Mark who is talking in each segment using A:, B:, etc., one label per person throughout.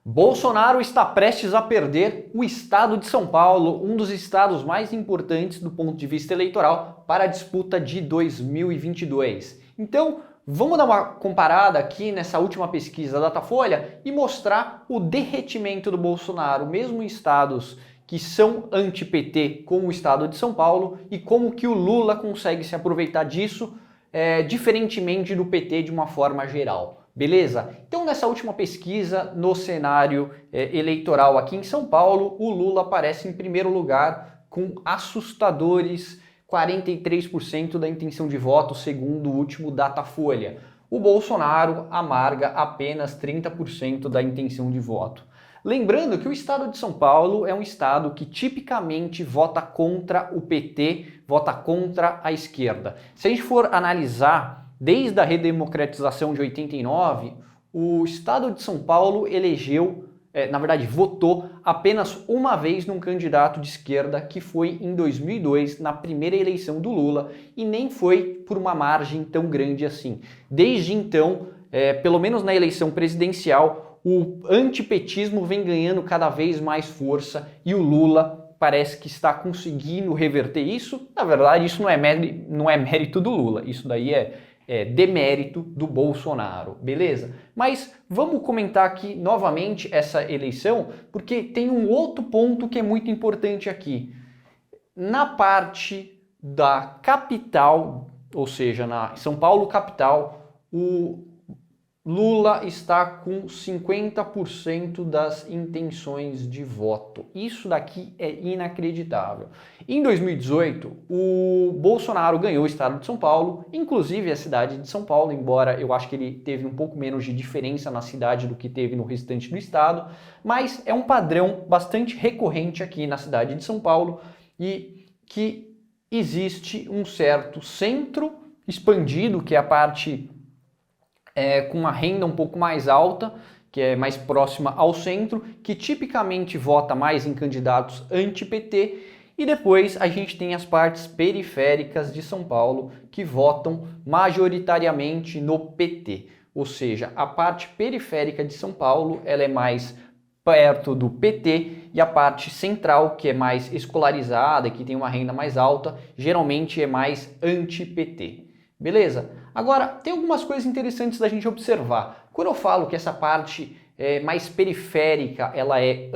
A: Bolsonaro está prestes a perder o estado de São Paulo, um dos estados mais importantes do ponto de vista eleitoral para a disputa de 2022. Então, vamos dar uma comparada aqui nessa última pesquisa da Datafolha e mostrar o derretimento do Bolsonaro, mesmo em estados que são anti-PT, como o estado de São Paulo, e como que o Lula consegue se aproveitar disso, diferentemente do PT de uma forma geral. Beleza? Então, nessa última pesquisa, no cenário eleitoral aqui em São Paulo, o Lula aparece em primeiro lugar com assustadores 43% da intenção de voto, segundo o último Datafolha. O Bolsonaro amarga apenas 30% da intenção de voto. Lembrando que o estado de São Paulo é um estado que tipicamente vota contra o PT, vota contra a esquerda. Se a gente for analisar desde a redemocratização de 89, o estado de São Paulo votou apenas uma vez num candidato de esquerda, que foi em 2002, na primeira eleição do Lula, e nem foi por uma margem tão grande assim. Desde então, pelo menos na eleição presidencial, o antipetismo vem ganhando cada vez mais força e o Lula parece que está conseguindo reverter isso. Na verdade, isso não é mérito do Lula, isso daí é demérito do Bolsonaro, beleza? Mas vamos comentar aqui novamente essa eleição, porque tem um outro ponto que é muito importante aqui. Na parte da capital, ou seja, na São Paulo capital, o Lula está com 50% das intenções de voto. Isso daqui é inacreditável. Em 2018, o Bolsonaro ganhou o estado de São Paulo, inclusive a cidade de São Paulo, embora eu acho que ele teve um pouco menos de diferença na cidade do que teve no restante do estado, mas é um padrão bastante recorrente aqui na cidade de São Paulo e que existe um certo centro expandido, que é a parte com uma renda um pouco mais alta, que é mais próxima ao centro, que tipicamente vota mais em candidatos anti-PT, e depois a gente tem as partes periféricas de São Paulo, que votam majoritariamente no PT. Ou seja, a parte periférica de São Paulo ela é mais perto do PT, e a parte central, que é mais escolarizada e que tem uma renda mais alta, geralmente é mais anti-PT. Beleza? Agora, tem algumas coisas interessantes da gente observar. Quando eu falo que essa parte mais periférica, ela é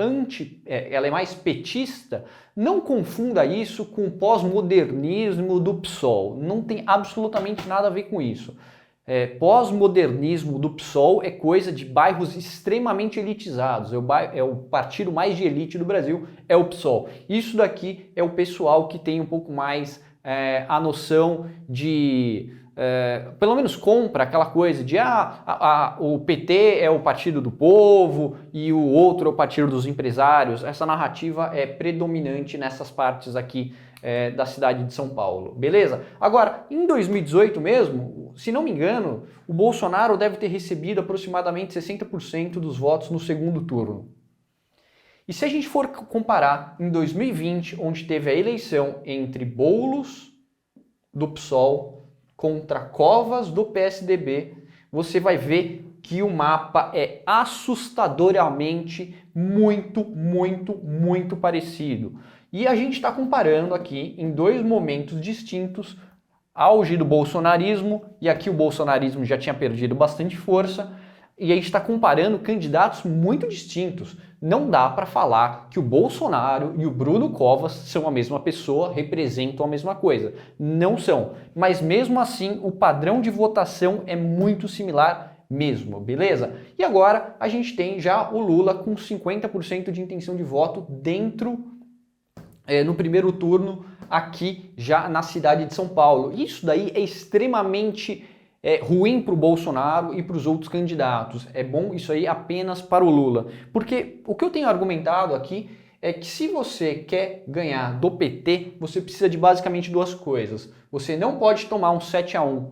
A: mais petista, não confunda isso com o pós-modernismo do PSOL. Não tem absolutamente nada a ver com isso. Pós-modernismo do PSOL é coisa de bairros extremamente elitizados. É o partido mais de elite do Brasil, é o PSOL. Isso daqui é o pessoal que tem um pouco mais a noção de... pelo menos compra aquela coisa de o PT é o partido do povo e o outro é o partido dos empresários. Essa narrativa é predominante nessas partes aqui da cidade de São Paulo, beleza? Agora, em 2018 mesmo, se não me engano, o Bolsonaro deve ter recebido aproximadamente 60% dos votos no segundo turno. E se a gente for comparar em 2020, onde teve a eleição entre Boulos, do PSOL, contra Covas, do PSDB, você vai ver que o mapa é assustadoramente muito parecido. E a gente está comparando aqui em dois momentos distintos, auge do bolsonarismo, e aqui o bolsonarismo já tinha perdido bastante força, e a gente está comparando candidatos muito distintos. Não dá para falar que o Bolsonaro e o Bruno Covas são a mesma pessoa, representam a mesma coisa. Não são. Mas mesmo assim, o padrão de votação é muito similar mesmo, beleza? E agora a gente tem já o Lula com 50% de intenção de voto no primeiro turno aqui já na cidade de São Paulo. Isso daí é extremamente ruim para o Bolsonaro e para os outros candidatos. É bom isso aí apenas para o Lula. Porque o que eu tenho argumentado aqui é que se você quer ganhar do PT, você precisa de basicamente duas coisas. Você não pode tomar um 7-1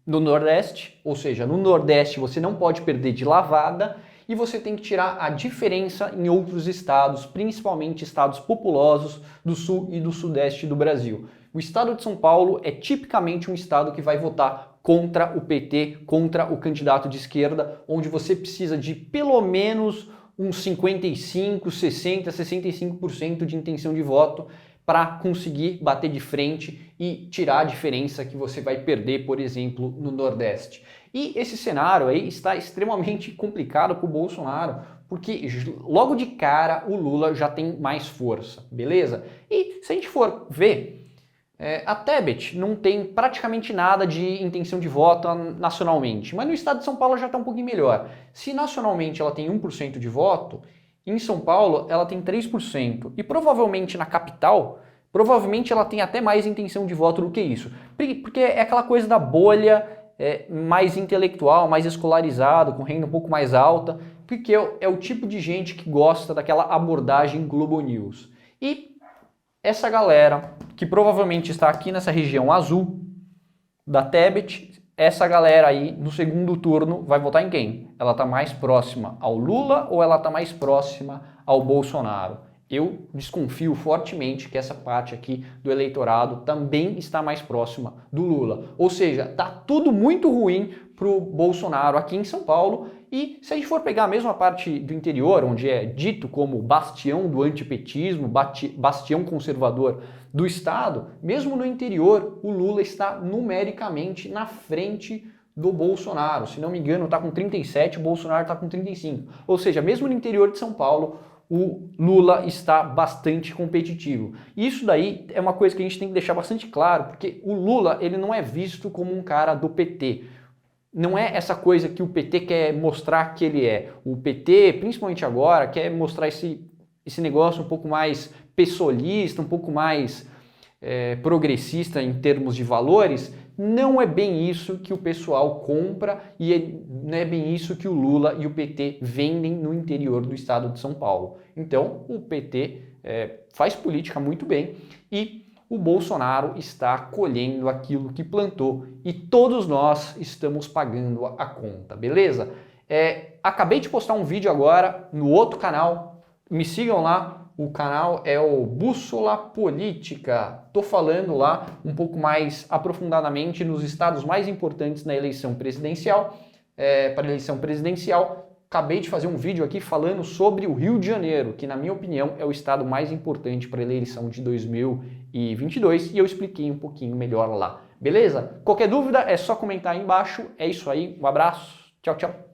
A: no Nordeste, ou seja, no Nordeste você não pode perder de lavada, e você tem que tirar a diferença em outros estados, principalmente estados populosos do Sul e do Sudeste do Brasil. O estado de São Paulo é tipicamente um estado que vai votar contra o PT, contra o candidato de esquerda, onde você precisa de pelo menos uns 55, 60, 65% de intenção de voto para conseguir bater de frente e tirar a diferença que você vai perder, por exemplo, no Nordeste. E esse cenário aí está extremamente complicado para o Bolsonaro, porque logo de cara o Lula já tem mais força, beleza? E se a gente for ver, a Tebet não tem praticamente nada de intenção de voto nacionalmente, mas no estado de São Paulo já está um pouquinho melhor. Se nacionalmente ela tem 1% de voto, em São Paulo ela tem 3%. E provavelmente na capital, provavelmente ela tem até mais intenção de voto do que isso. Porque é aquela coisa da bolha mais intelectual, mais escolarizado, com renda um pouco mais alta, porque é o tipo de gente que gosta daquela abordagem Globo News. E essa galera, que provavelmente está aqui nessa região azul da Tebet, essa galera aí no segundo turno vai votar em quem? Ela está mais próxima ao Lula ou ela está mais próxima ao Bolsonaro? Eu desconfio fortemente que essa parte aqui do eleitorado também está mais próxima do Lula. Ou seja, está tudo muito ruim para o Bolsonaro aqui em São Paulo. E se a gente for pegar a mesma parte do interior, onde é dito como bastião do antipetismo, bastião conservador do Estado, mesmo no interior, o Lula está numericamente na frente do Bolsonaro. Se não me engano, está com 37, o Bolsonaro está com 35. Ou seja, mesmo no interior de São Paulo, o Lula está bastante competitivo. Isso daí é uma coisa que a gente tem que deixar bastante claro, porque o Lula ele não é visto como um cara do PT. Não é essa coisa que o PT quer mostrar que ele é. O PT, principalmente agora, quer mostrar esse negócio um pouco mais pessoalista, um pouco mais progressista em termos de valores. Não é bem isso que o pessoal compra e não é bem isso que o Lula e o PT vendem no interior do estado de São Paulo. Então, o PT faz política muito bem e o Bolsonaro está colhendo aquilo que plantou e todos nós estamos pagando a conta, beleza? Acabei de postar um vídeo agora no outro canal, me sigam lá. O canal é o Bússola Política. Estou falando lá um pouco mais aprofundadamente nos estados mais importantes na eleição presidencial. Para a eleição presidencial, acabei de fazer um vídeo aqui falando sobre o Rio de Janeiro, que na minha opinião é o estado mais importante para a eleição de 2022 e eu expliquei um pouquinho melhor lá. Beleza? Qualquer dúvida é só comentar aí embaixo. É isso aí, um abraço, tchau, tchau.